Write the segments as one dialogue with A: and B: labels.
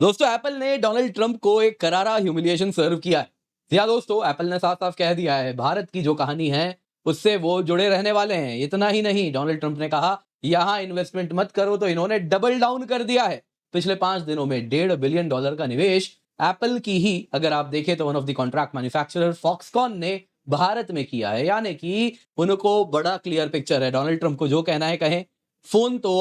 A: दोस्तों एप्पल ने Donald Trump को एक करारा ह्यूमिलिएशन सर्व किया है। जी हाँ दोस्तों, एप्पल ने साफ साफ कह दिया है भारत की जो कहानी है उससे वो जुड़े रहने वाले हैं। इतना ही नहीं, डोनाल्ड ट्रंप ने कहा यहां इन्वेस्टमेंट मत करो, तो इन्होंने डबल डाउन कर दिया है। पिछले 5 दिनों में $1.5 बिलियन का निवेश एप्पल की ही अगर आप देखें तो one of the contract manufacturer Foxconn ने भारत में किया है। यानी कि उनको बड़ा क्लियर पिक्चर है, डोनाल्ड ट्रंप को जो कहना है कहें,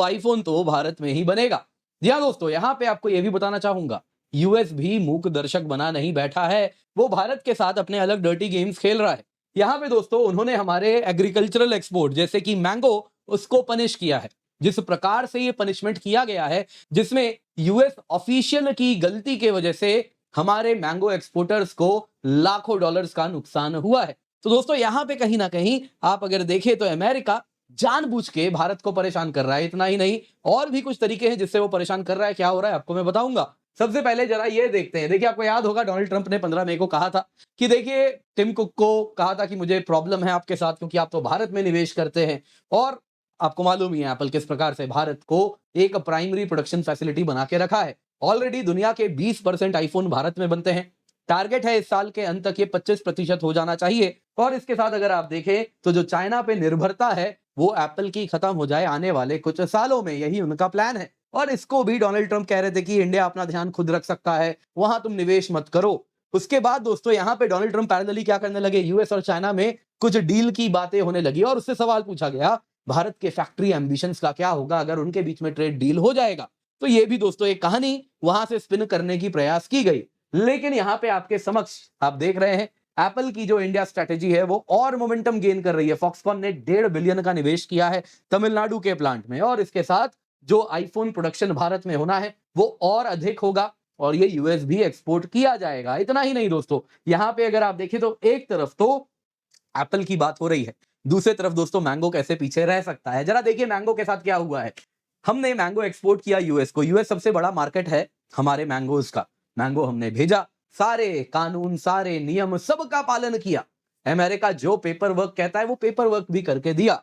A: आईफोन तो भारत में ही बनेगा। जी हाँ दोस्तों, यहां पे आपको यह भी बताना चाहूंगा, यूएस भी मूक दर्शक बना नहीं बैठा है, वो भारत के साथ अपने अलग डर्टी गेम्स खेल रहा है। यहां पे दोस्तों उन्होंने हमारे एग्रीकल्चरल एक्सपोर्ट जैसे कि मैंगो, उसको पनिश किया है। जिस प्रकार से ये पनिशमेंट किया गया है, जिसमें यूएस ऑफिशियल की गलती के वजह से हमारे मैंगो एक्सपोर्टर्स को लाखों डॉलर्स का नुकसान हुआ है। तो दोस्तों यहां पे कहीं ना कहीं आप अगर देखें तो अमेरिका जानबूझ के भारत को परेशान कर रहा है। इतना ही नहीं, और भी कुछ तरीके हैं जिससे वो परेशान कर रहा है। क्या हो रहा है आपको मैं बताऊंगा। सबसे पहले जरा ये देखते हैं। देखिए, आपको याद होगा डोनाल्ड ट्रंप ने 15 मई को कहा था कि देखिए, टिम कुक को कहा था कि मुझे प्रॉब्लम है आपके साथ क्योंकि आप तो भारत में निवेश करते हैं। और आपको मालूम ही है एप्पल किस प्रकार से भारत को एक प्राइमरी प्रोडक्शन फैसिलिटी बना के रखा है। ऑलरेडी दुनिया के 20% आईफोन भारत में बनते हैं। टारगेट है इस साल के अंत तक ये 25% हो जाना चाहिए। और इसके साथ अगर आप देखें तो जो चाइना पे निर्भरता है वो एप्पल की खत्म हो जाए आने वाले कुछ सालों में, यही उनका प्लान है। और इसको भी डोनाल्ड ट्रंप कह रहे थे कि इंडिया अपना ध्यान खुद रख सकता है, वहां तुम निवेश मत करो। उसके बाद दोस्तों यहां पे डोनाल्ड ट्रंप पैरेलली क्या करने लगे, यूएस और चाइना में कुछ डील की बातें होने लगी और उससे सवाल पूछा गया भारत के फैक्ट्री एम्बिशंस का क्या होगा अगर उनके बीच में ट्रेड डील हो जाएगा। तो ये भी दोस्तों एक कहानी वहां से स्पिन करने की प्रयास की गई। लेकिन यहां पे आपके समक्ष आप देख रहे हैं एप्पल की जो इंडिया स्ट्रेटेजी है वो और मोमेंटम गेन कर रही है। फॉक्सकॉन ने $1.5 बिलियन का निवेश किया है तमिलनाडु के प्लांट में, और इसके साथ जो आईफोन प्रोडक्शन भारत में होना है वो और अधिक होगा और ये यूएस भी एक्सपोर्ट किया जाएगा। इतना ही नहीं दोस्तों, यहां पे अगर आप देखें तो एक तरफ तो एप्पल की बात हो रही है, दूसरी तरफ दोस्तों मैंगो कैसे पीछे रह सकता है। जरा देखिए मैंगो के साथ क्या हुआ है। हमने मैंगो एक्सपोर्ट किया यूएस को, यूएस सबसे बड़ा मार्केट है हमारे मैंगोज का। मैंगो हमने भेजा, सारे कानून सारे नियम सबका पालन किया। अमेरिका जो पेपर वर्क कहता है वो पेपर वर्क भी करके दिया।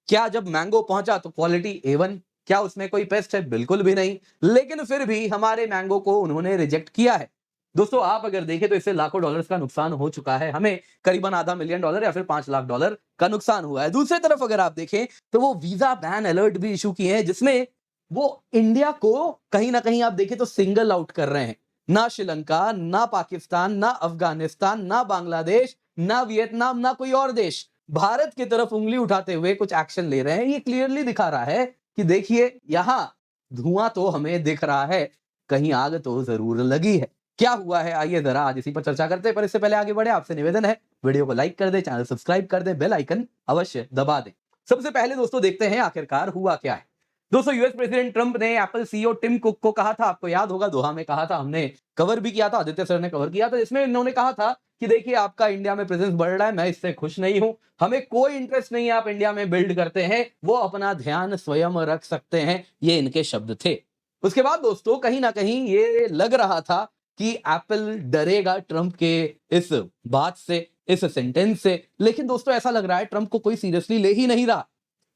A: क्या जब मैंगो पहुंचा तो क्वालिटी A1? क्या उसमें कोई पेस्ट है? बिल्कुल भी नहीं। लेकिन फिर भी हमारे मैंगो को उन्होंने रिजेक्ट किया है। दोस्तों आप अगर देखें तो इससे लाखों डॉलर्स का नुकसान हो चुका है, हमें करीबन $500,000 या फिर 5 लाख डॉलर का नुकसान हुआ है। दूसरी तरफ अगर आप देखें तो वो वीजा बैन अलर्ट भी इशू किए हैं जिसमें वो इंडिया को कहीं ना कहीं आप देखें तो सिंगल आउट कर रहे हैं। ना श्रीलंका, ना पाकिस्तान, ना अफगानिस्तान, ना बांग्लादेश, ना वियतनाम, ना कोई और देश भारत की तरफ उंगली उठाते हुए कुछ एक्शन ले रहे हैं। ये क्लियरली दिखा रहा है कि देखिए यहां धुआं तो हमें दिख रहा है, कहीं आग तो जरूर लगी है। क्या हुआ है आइए जरा आज इसी पर चर्चा करते हैं। पर इससे पहले आगे बढ़े आपसे निवेदन है, वीडियो को लाइक कर दे, चैनल सब्सक्राइब कर दे, बेल आइकन अवश्य दबा दे। सबसे पहले दोस्तों देखते हैं आखिरकार हुआ क्या है। दोस्तों यूएस प्रेसिडेंट ट्रंप ने एप्पल सीईओ टिम कुक को कहा था, आपको याद होगा दोहा में कहा था, हमने कवर भी किया था, आदित्य सर ने कवर किया था, इसमें इन्होंने कहा था कि देखिए आपका इंडिया में प्रेजेंस बढ़ रहा है, मैं इससे खुश नहीं हूं, हमें कोई इंटरेस्ट नहीं है आप इंडिया में बिल्ड करते हैं, वो अपना ध्यान स्वयं रख सकते हैं, ये इनके शब्द थे। उसके बाद दोस्तों कहीं ना कहीं ये लग रहा था कि एप्पल डरेगा ट्रंप के इस बात से, इस सेंटेंस से। लेकिन दोस्तों ऐसा लग रहा है ट्रंप को कोई सीरियसली ले ही नहीं रहा।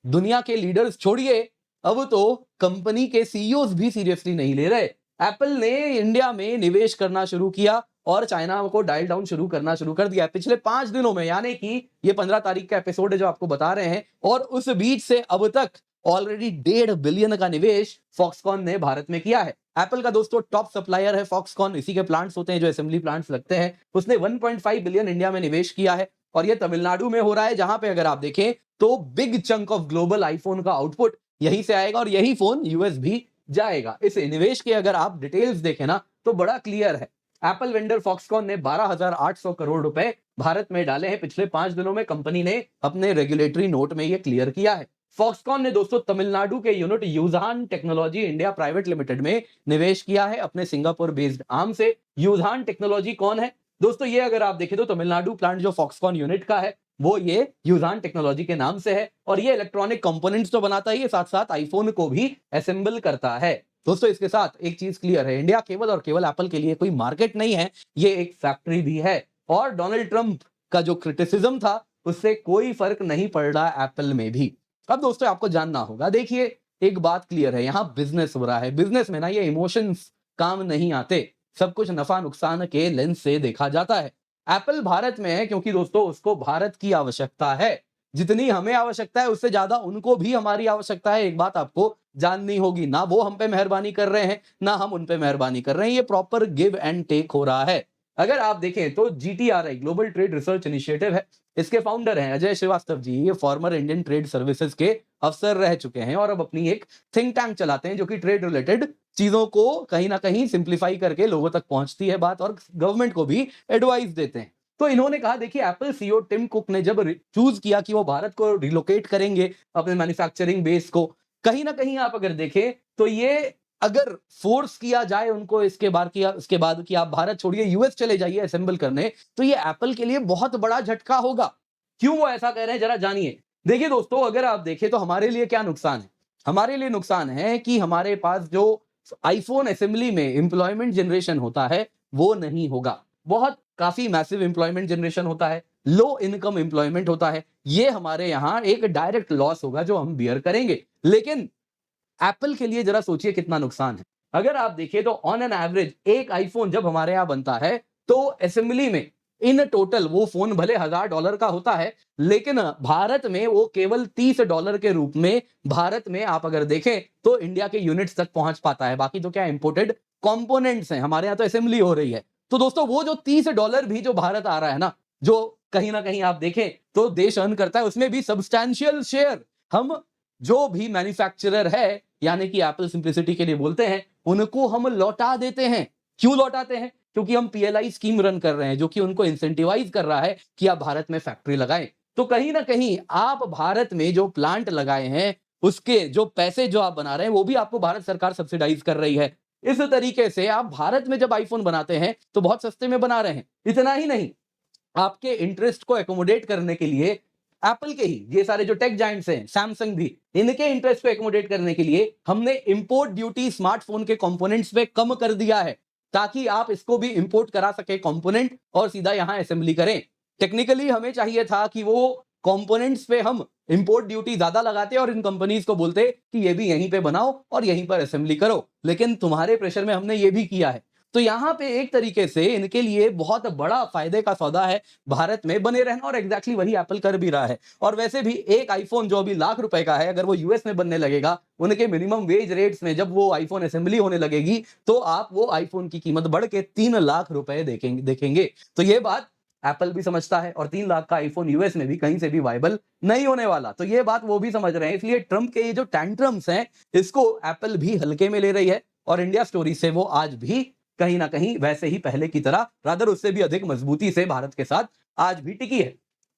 A: दुनिया के लीडर्स छोड़िए, अब तो कंपनी के सीईओज भी सीरियसली नहीं ले रहे। एप्पल ने इंडिया में निवेश करना शुरू किया और चाइना को डायल डाउन करना शुरू कर दिया पिछले 5 दिनों में। यानी कि ये 15 तारीख का एपिसोड है जो आपको बता रहे हैं, और उस बीच से अब तक ऑलरेडी $1.5 बिलियन का निवेश फॉक्सकॉन ने भारत में किया है। एप्पल का दोस्तों टॉप सप्लायर है फॉक्सकॉन, इसी के प्लांट्स होते हैं जो असेंबली प्लांट्स लगते हैं। उसने 1.5 बिलियन इंडिया में निवेश किया है और ये तमिलनाडु में हो रहा है, जहां पे अगर आप देखें तो big chunk of global iPhone का आउटपुट यहीं से आएगा और यही फोन यूएस भी जाएगा। इस निवेश के अगर आप डिटेल्स देखें ना तो बड़ा क्लियर है। एप्पल वेंडर फॉक्सकॉन ने 12,800 करोड़ रुपए भारत में डाले हैं पिछले 5 दिनों में। कंपनी ने अपने रेगुलेटरी नोट में यह क्लियर किया है। फॉक्सकॉन ने दोस्तों तमिलनाडु के यूनिट यूजान टेक्नोलॉजी इंडिया प्राइवेट लिमिटेड में निवेश किया है अपने सिंगापुर बेस्ड आर्म से। यूजान टेक्नोलॉजी कौन है दोस्तों? ये अगर आप देखें तो तमिलनाडु प्लांट जो फॉक्सकॉन यूनिट का है वो ये यूजान टेक्नोलॉजी के नाम से है, और ये इलेक्ट्रॉनिक कंपोनेंट्स तो बनाता ही है, साथ साथ आईफोन को भी असेंबल करता है। दोस्तों इसके साथ एक चीज क्लियर है, इंडिया केवल और केवल एप्पल के लिए कोई मार्केट नहीं है, ये एक फैक्ट्री भी है। और डोनाल्ड ट्रंप का जो क्रिटिसिज्म था उससे कोई फर्क नहीं पड़ रहा एप्पल में भी। अब दोस्तों आपको जानना होगा, देखिए एक बात क्लियर है, यहां बिजनेस हो रहा है, बिजनेस में ना ये इमोशंस काम नहीं आते। सब कुछ नफा नुकसान के लेंस से देखा जाता है। एप्पल भारत में है क्योंकि दोस्तों उसको भारत की आवश्यकता है। जितनी हमें आवश्यकता है उससे ज्यादा उनको भी हमारी आवश्यकता है। एक बात आपको जाननी होगी, ना वो हम पे मेहरबानी कर रहे हैं ना हम उन पे मेहरबानी कर रहे हैं। ये प्रॉपर गिव एंड टेक हो रहा है। अगर आप देखें तो GTRI global trade research initiative है, इसके फाउंडर हैं अजय श्रीवास्तव जी। ये फॉर्मर इंडियन ट्रेड सर्विसेज के अफसर रह चुके हैं और अब अपनी एक थिंक टैंक चलाते हैं जो कि ट्रेड रिलेटेड चीजों को कहीं ना कहीं सिंप्लीफाई करके लोगों तक पहुंचती है बात, और गवर्नमेंट को भी एडवाइस देते हैं। तो इन्होंने कहा, देखिए एप्पल सीईओ टिम कुक ने जब चूज किया कि वो भारत को रिलोकेट करेंगे अपने मैन्युफैक्चरिंग बेस को, कहीं ना कहीं आप अगर देखें तो ये अगर फोर्स किया जाए उनको इसके बाद कि आप भारत छोड़िए यूएस चले जाइए असेंबल करने, तो ये एप्पल के लिए बहुत बड़ा झटका होगा। क्यों वो ऐसा कह रहे हैं जरा जानिए। देखिए दोस्तों, अगर आप देखें तो हमारे लिए क्या नुकसान है। हमारे लिए नुकसान है कि हमारे पास जो आईफोन असेंबली में एम्प्लॉयमेंट जनरेशन होता है वो नहीं होगा। बहुत काफी मैसिव एम्प्लॉयमेंट जनरेशन होता है, लो इनकम एम्प्लॉयमेंट होता है। ये हमारे यहां एक डायरेक्ट लॉस होगा जो हम बियर करेंगे। लेकिन एप्पल के लिए जरा सोचिए कितना नुकसान है। अगर आप देखिए तो ऑन एन एवरेज एक आईफोन जब हमारे यहां बनता है तो असेंबली में इन टोटल वो फोन भले $1000 का होता है, लेकिन भारत में वो केवल $30 के रूप में भारत में आप अगर देखें तो इंडिया के यूनिट्स तक पहुंच पाता है। बाकी तो क्या इंपोर्टेड कंपोनेंट्स हैं, हमारे यहां तो असेंबली हो रही है। तो दोस्तों वो जो $30 भी जो भारत आ रहा है ना, जो कहीं ना कहीं आप देखें तो देश अर्न करता है, उसमें भी सब्सटैंशियल शेयर हम जो भी मैन्युफैक्चरर है यानी कि एप्पल सिंप्लिसिटी के लिए बोलते हैं, उनको हम लौटा देते हैं। क्यों लौटाते हैं? क्योंकि हम PLI स्कीम रन कर रहे हैं जो कि उनको इंसेंटिवाइज कर रहा है कि आप भारत में फैक्ट्री लगाएं। तो कहीं ना कहीं आप भारत में जो प्लांट लगाए हैं उसके जो पैसे जो आप बना रहे हैं वो भी आपको भारत सरकार सब्सिडाइज कर रही है। इस तरीके से आप भारत में जब आईफोन बनाते हैं तो बहुत सस्ते में बना रहे हैं। इतना ही नहीं, आपके इंटरेस्ट को एकोमोडेट करने के लिए एप्पल के ही ये सारे जो टेक जायंट्स हैं, सैमसंग भी, इनके इंटरेस्ट को एकोमोडेट करने के लिए हमने इंपोर्ट ड्यूटी स्मार्टफोन के कंपोनेंट्स पे कम कर दिया है ताकि आप इसको भी इंपोर्ट करा सके कंपोनेंट और सीधा यहां असेंबली करें। टेक्निकली हमें चाहिए था कि वो कंपोनेंट्स पे हम इंपोर्ट ड्यूटी ज्यादा लगाते और इन कंपनीज को बोलते कि ये भी यहीं पे बनाओ और यहीं पर असेंबली करो, लेकिन तुम्हारे प्रेशर में हमने ये भी किया है। तो यहां पे एक तरीके से इनके लिए बहुत बड़ा फायदे का सौदा है भारत में बने रहना, और एग्जैक्टली वही एप्पल कर भी रहा है। और वैसे भी एक आईफोन जो अभी लाख रुपए का है, अगर वो यूएस में बनने लगेगा उनके मिनिमम वेज रेट्स में, जब वो आईफोन असेंबली होने लगेगी तो आप वो आईफोन की कीमत बढ़ के 3 लाख रुपए देखेंगे। तो ये बात एप्पल भी समझता है और 3 लाख का आईफोन यूएस में भी कहीं से भी वायबल नहीं होने वाला। तो ये बात वो भी समझ रहे हैं, इसलिए ट्रंप के ये जो टैंट्रम्स हैं इसको एप्पल भी हल्के में ले रही है। और इंडिया स्टोरी से वो आज भी कहीं ना कहीं वैसे ही पहले की तरह, रादर उससे भी अधिक मजबूती से भारत के साथ आज भी टिकी है।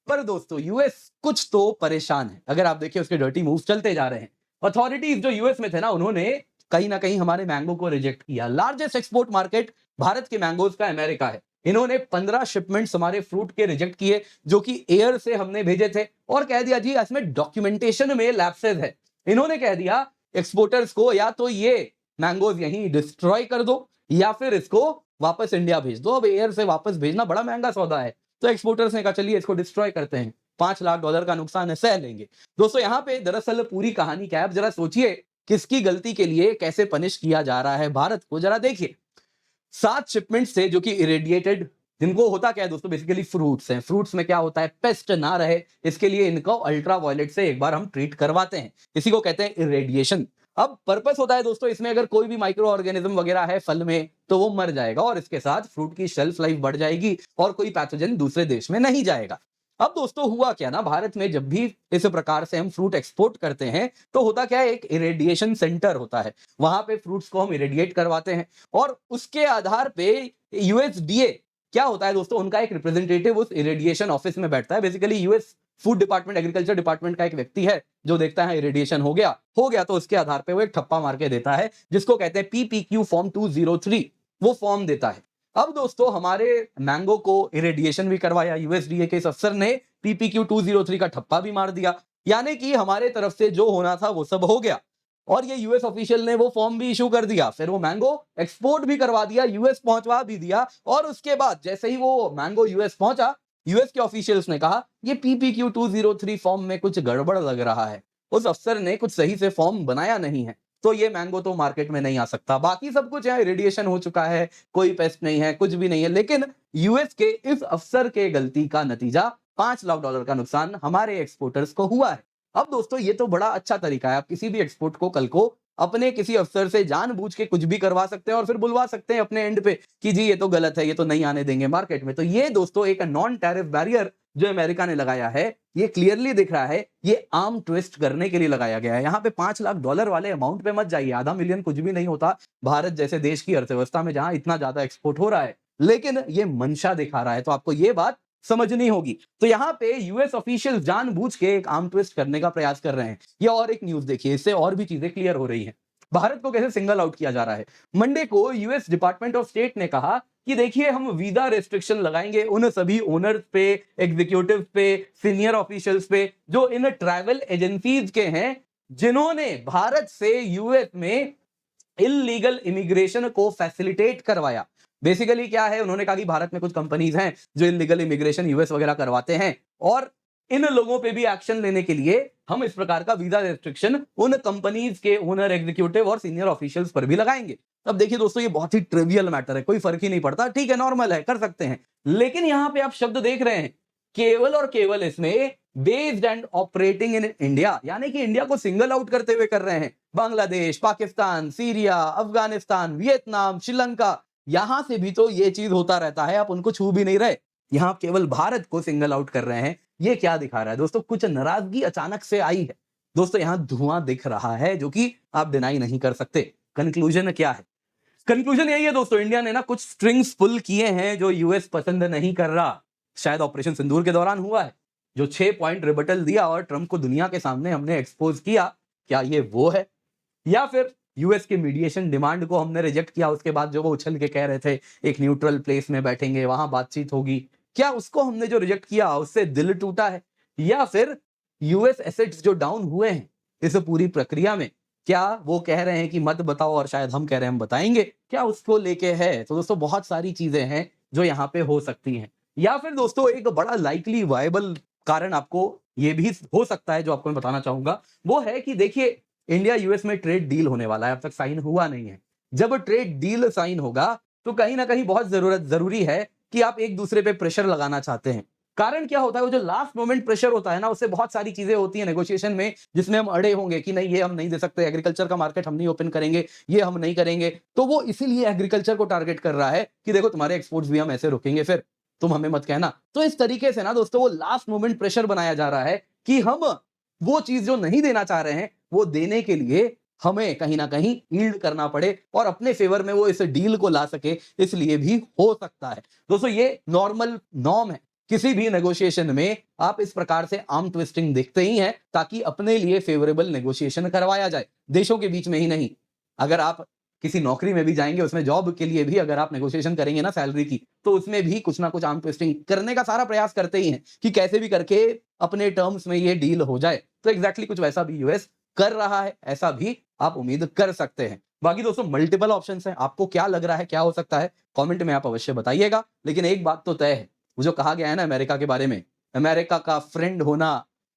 A: पर दोस्तों यूएस कुछ तो परेशान है। अगर आप देखिए उसके डर्टी मूव्स चलते जा रहे हैं। अथॉरिटीज जो यूएस में थे ना, उन्होंने कहीं ना कहीं हमारे मैंगो को रिजेक्ट किया। लार्जेस्ट एक्सपोर्ट मार्केट भारत के मैंगोज का अमेरिका है। इन्होंने 15 शिपमेंट्स हमारे फ्रूट के रिजेक्ट किए जो कि एयर से हमने भेजे थे, और कह दिया जी इसमें डॉक्यूमेंटेशन में लैप्सेस है। इन्होंने कह दिया एक्सपोर्टर्स को या तो ये मैंगोज यहीं डिस्ट्रॉय कर दो या फिर इसको वापस इंडिया भेज दो। अब एयर से वापस भेजना बड़ा महंगा सौदा है, तो एक्सपोर्टर्स ने कहा चलिए इसको डिस्ट्रॉय करते हैं, $5 लाख का नुकसान है, सह लेंगे। दोस्तों यहाँ पे दरअसल पूरी कहानी क्या है, जरा सोचिए किसकी गलती के लिए कैसे पनिश किया जा रहा है भारत को, जरा देखिए। 7 शिपमेंट से जो कि इरेडिएटेड, जिनको होता क्या है दोस्तों, बेसिकली फ्रूट्स हैं। फ्रूट्स में क्या होता है, पेस्ट ना रहे इसके लिए इनको अल्ट्रा वायलेट से एक बार हम ट्रीट करवाते हैं, इसी को कहते हैं इरेडिएशन। अब पर्पस होता है दोस्तों इसमें, अगर कोई भी माइक्रो ऑर्गेनिज्म वगैरह है फल में तो वो मर जाएगा और इसके साथ फ्रूट की शेल्फ लाइफ बढ़ जाएगी और कोई पैथोजन दूसरे देश में नहीं जाएगा। अब दोस्तों हुआ क्या ना, भारत में जब भी इस प्रकार से हम फ्रूट एक्सपोर्ट करते हैं तो होता क्या है, एक इरेडिएशन सेंटर होता है, वहां पे फ्रूट्स को हम इरेडिएट करवाते हैं और उसके आधार पे यूएसडीए क्या होता है दोस्तों, उनका एक रिप्रेजेंटेटिव उस इरेडिएशन ऑफिस में बैठता है। Basically US food department, agriculture department का एक व्यक्ति है जो देखता है इरेडिएशन हो गया तो उसके आधार पे वो एक ठप्पा मार के देता है जिसको कहते हैं PPQ फॉर्म 203, वो फॉर्म देता है। अब दोस्तों हमारे मैंगो को इरेडिएशन भी करवाया, यूएसडीए के इस अफसर ने PPQ 203 का ठप्पा भी मार दिया, यानी कि हमारे तरफ से जो होना था वो सब हो गया। और ये यूएस ऑफिशियल ने वो फॉर्म भी इशू कर दिया, फिर वो मैंगो एक्सपोर्ट भी करवा दिया, यूएस पहुंचवा भी दिया। और उसके बाद जैसे ही वो मैंगो यूएस पहुंचा, यूएस के ऑफिशियल्स ने कहा ये PPQ 203 फॉर्म में कुछ गड़बड़ लग रहा है, उस अफसर ने कुछ सही से फॉर्म बनाया नहीं है। तो ये मैंगो तो मार्केट में नहीं आ सकता। बाकी सब कुछ है, रेडिएशन हो चुका है, कोई पेस्ट नहीं है, कुछ भी नहीं है, लेकिन यूएस के इस अफसर के गलती का नतीजा $5 लाख का नुकसान हमारे एक्सपोर्टर्स को हुआ है। अब दोस्तों ये तो बड़ा अच्छा तरीका है, आप किसी भी एक्सपोर्ट को कल को अपने किसी अफसर से जानबूझ के कुछ भी करवा सकते हैं और फिर बुलवा सकते हैं अपने एंड पे कि जी ये तो गलत है, ये तो नहीं आने देंगे मार्केट में। तो ये दोस्तों एक नॉन टैरिफ बैरियर जो अमेरिका ने लगाया है, ये क्लियरली दिख रहा है, ये आर्म ट्विस्ट करने के लिए लगाया गया है। यहाँ पे $5 लाख वाले अमाउंट पे मत जाइए, आधा मिलियन कुछ भी नहीं होता भारत जैसे देश की अर्थव्यवस्था में जहां इतना ज्यादा एक्सपोर्ट हो रहा है, लेकिन ये मंशा दिखा रहा है, तो आपको ये बात समझनी होगी। तो यहाँ पे यूएस ऑफिशियल जानबूझ के एक आर्म ट्विस्ट करने का प्रयास कर रहे हैं। ये और एक न्यूज देखिए, इससे और भी चीजें क्लियर हो रही हैं। भारत को कैसे सिंगल आउट किया जा रहा है। मंडे को यूएस डिपार्टमेंट ऑफ स्टेट ने कहा कि देखिए हम वीजा रेस्ट्रिक्शन लगाएंगे उन सभी ओनर्स पे, एग्जीक्यूटिव पे, सीनियर ऑफिशियल्स पे जो इन ट्रैवल एजेंसीज के हैं, जिन्होंने भारत से यूएस में इलीगल इमिग्रेशन को फैसिलिटेट करवाया। बेसिकली क्या है, उन्होंने कहा कि भारत में कुछ कंपनीज हैं जो इलीगल इमिग्रेशन यूएस वगैरह करवाते हैं और इन लोगों पे भी एक्शन लेने के लिए हम इस प्रकार का वीजा रेस्ट्रिक्शन उन कंपनीज के ओनर, एग्जीक्यूटिव और सीनियर ऑफिशियल्स पर भी लगाएंगे। अब देखिए दोस्तों, ये बहुत ही ट्रिवियल मैटर है, कोई फर्क ही नहीं पड़ता, ठीक है, नॉर्मल है, कर सकते हैं। लेकिन यहां पे आप शब्द देख रहे हैं, केवल और केवल इसमें based and operating in India, यानी कि इंडिया को सिंगल आउट करते हुए कर रहे हैं। बांग्लादेश, पाकिस्तान, सीरिया, अफगानिस्तान, वियतनाम, श्रीलंका, यहां से भी तो ये चीज होता रहता है, आप उनको छू भी नहीं रहे, यहां केवल भारत को सिंगल आउट कर रहे हैं। ये क्या दिखा रहा है दोस्तों, कुछ नाराजगी अचानक से आई है दोस्तों, यहां धुआं दिख रहा है जो कि आप डिनाई नहीं कर सकते। कंक्लूजन क्या है? कंक्लूजन यही है दोस्तों, इंडिया ने ना कुछ स्ट्रिंग्स पुल किए हैं जो यूएस पसंद नहीं कर रहा। शायद ऑपरेशन सिंदूर के दौरान हुआ है, जो 6 पॉइंट रिबटल दिया और ट्रंप को दुनिया के सामने हमने एक्सपोज किया, क्या ये वो है? या फिर यूएस के मीडिएशन डिमांड को हमने रिजेक्ट किया, उसके बाद जो वो उछल के कह रहे थे एक न्यूट्रल प्लेस में बैठेंगे, वहां बातचीत होगी, क्या उसको हमने जो रिजेक्ट किया उससे दिल टूटा है? या फिर यूएस एसेट्स जो डाउन हुए हैं इस पूरी प्रक्रिया में, क्या वो कह रहे हैं कि मत बताओ और शायद हम कह रहे हैं हम बताएंगे, क्या उसको लेके है? तो दोस्तों बहुत सारी चीजें हैं जो यहाँ पे हो सकती हैं। या फिर दोस्तों एक बड़ा लाइकली वायबल कारण आपको ये भी हो सकता है जो आपको मैं बताना चाहूंगा, वो है कि देखिए इंडिया यूएस में ट्रेड डील होने वाला है, अब तक साइन हुआ नहीं है। जब ट्रेड डील साइन होगा तो कहीं ना कहीं बहुत जरूरी है कि आप एक दूसरे पे प्रेशर लगाना चाहते हैं। कारण क्या होता है, वो जो लास्ट मोमेंट प्रेशर होता है ना, उससे बहुत सारी चीजें होती हैं नेगोशिएशन में, जिसमें हम अड़े होंगे कि नहीं ये हम नहीं दे सकते, एग्रीकल्चर का मार्केट हम नहीं ओपन करेंगे, ये हम नहीं करेंगे। तो वो इसीलिए एग्रीकल्चर को टारगेट कर रहा है कि देखो तुम्हारे एक्सपोर्ट्स भी हम ऐसे रोकेंगे, फिर तुम हमें मत कहना। तो इस तरीके से ना दोस्तों वो लास्ट मोमेंट प्रेशर बनाया जा रहा है कि हम वो चीज जो नहीं देना चाह रहे हैं वो देने के लिए हमें कहीं ना कहीं यील्ड करना पड़े और अपने फेवर में वो इस डील को ला सके, इसलिए भी हो सकता है। दोस्तों ये नॉर्मल नॉर्म है, किसी भी नेगोशिएशन में आप इस प्रकार से आर्म ट्विस्टिंग देखते ही हैं ताकि अपने लिए फेवरेबल नेगोशिएशन करवाया जाए, देशों के बीच में ही नहीं। अगर आप किसी नौकरी में भी जाएंगे, उसमें जॉब के लिए भी अगर आप नेगोशिएशन करेंगे ना सैलरी की, तो उसमें भी कुछ ना कुछ आर्म ट्विस्टिंग करने का सारा प्रयास करते ही हैं कि कैसे भी करके अपने टर्म्स में ये डील हो जाए। तो एग्जैक्टली कुछ वैसा भी यूएस कर रहा है, ऐसा भी आप उम्मीद कर सकते हैं। बाकी दोस्तों मल्टीपल ऑप्शंस हैं, आपको क्या लग रहा है क्या हो सकता है कमेंट में आप अवश्य बताइएगा। लेकिन एक बात तो तय है, वो जो कहा गया है ना अमेरिका के बारे में, अमेरिका का फ्रेंड होना,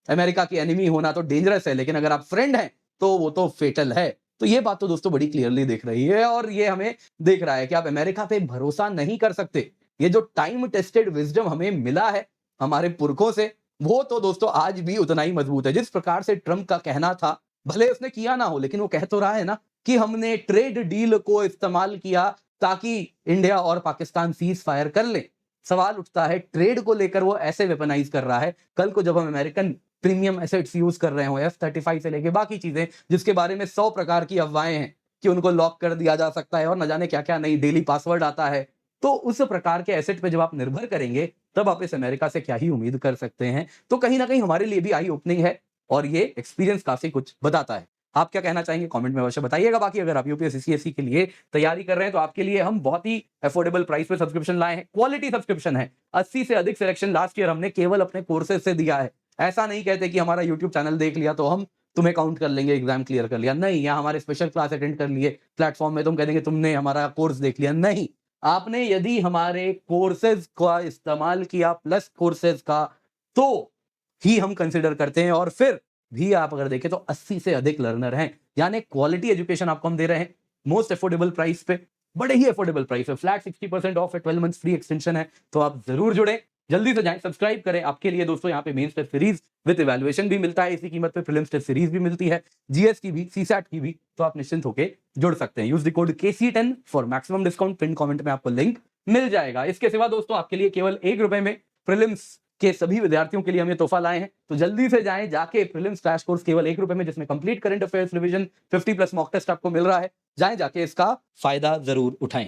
A: अमेरिका की एनिमी होना तो डेंजरस है, लेकिन अगर आप फ्रेंड हैं तो वो तो फेटल है। तो ये बात तो दोस्तों बड़ी क्लियरली दिख रही है और ये हमें दिख रहा है कि आप अमेरिका पे भरोसा नहीं कर सकते। ये जो टाइम टेस्टेड विजडम हमें मिला है हमारे पुरखों से, वो तो दोस्तों आज भी उतना ही मजबूत है। जिस प्रकार से ट्रंप का कहना था, भले उसने किया ना हो, लेकिन वो कह तो रहा है ना कि हमने ट्रेड डील को इस्तेमाल किया ताकि इंडिया और पाकिस्तान सीज फायर कर ले। सवाल उठता है ट्रेड को लेकर वो ऐसे वेपनाइज कर रहा है, कल को जब हम अमेरिकन प्रीमियम एसेट्स यूज कर रहे हो, F-35 से लेके बाकी चीजें जिसके बारे में 100 प्रकार की अफवाहें हैं कि उनको लॉक कर दिया जा सकता है और न जाने क्या क्या नई डेली पासवर्ड आता है, तो उस प्रकार के एसेट पे जब आप निर्भर करेंगे तब आप इस अमेरिका से क्या ही उम्मीद कर सकते हैं। तो कहीं ना कहीं हमारे लिए भी आई ओपनिंग है और ये एक्सपीरियंस काफी कुछ बताता है। आप क्या कहना चाहेंगे कमेंट में अवश्य बताइएगा। बाकी अगर आप यूपीएससी सीएससी के लिए तैयारी कर रहे हैं तो आपके लिए हम बहुत ही अफोर्डेबल प्राइस पे सब्सक्रिप्शन लाए हैं, क्वालिटी सब्सक्रिप्शन है। 80 से अधिक सिलेक्शन लास्ट ईयर हमने केवल अपने कोर्सेज से दिया है। ऐसा नहीं कहते कि हमारा यूट्यूब चैनल देख लिया तो हम तुम्हें काउंट कर लेंगे, एग्जाम क्लियर कर लिया, नहीं। या हमारे स्पेशल क्लास अटेंड कर लिए प्लेटफॉर्म में, तुम कह देंगे तुमने हमारा कोर्स देख लिया, नहीं। आपने यदि हमारे कोर्सेज का इस्तेमाल किया प्लस कोर्सेज का, तो ही हम कंसिडर करते हैं और फिर भी आप अगर देखें तो 80 से अधिक लर्नर हैं, यानी क्वालिटी एजुकेशन आपको हम दे रहे हैं मोस्ट अफोर्डेबल प्राइस पे, बड़े ही अफोर्डेबल प्राइस पे, फ्लैट 60% ऑफ है, 12 मंथ्स फ्री एक्सटेंशन है। तो आप जरूर जुड़े, जल्दी से जाएं, सब्सक्राइब करें। आपके लिए दोस्तों यहाँ पे mains test series with evaluation भी मिलता है इसी कीमत पे, प्रीलिम्स टेस्ट सीरीज भी मिलती है, जीएस की भी, सीसैट की भी। तो आप निश्चिंत होकर जुड़ सकते हैं। Use the code KC10 for maximum discount. Pin comment में आपको लिंक मिल जाएगा। इसके सिवा दोस्तों आपके लिए केवल ₹1 में प्रीलिम्स के सभी विद्यार्थियों के लिए हम ये तोहफा लाए हैं। तो जल्दी से जाएं, जाके प्रीलिम्स क्रैश कोर्स केवल ₹1 में, जिसमें complete current affairs revision 50+ mock test आपको मिल रहा है, जाएं जाके इसका फायदा जरूर उठाएं।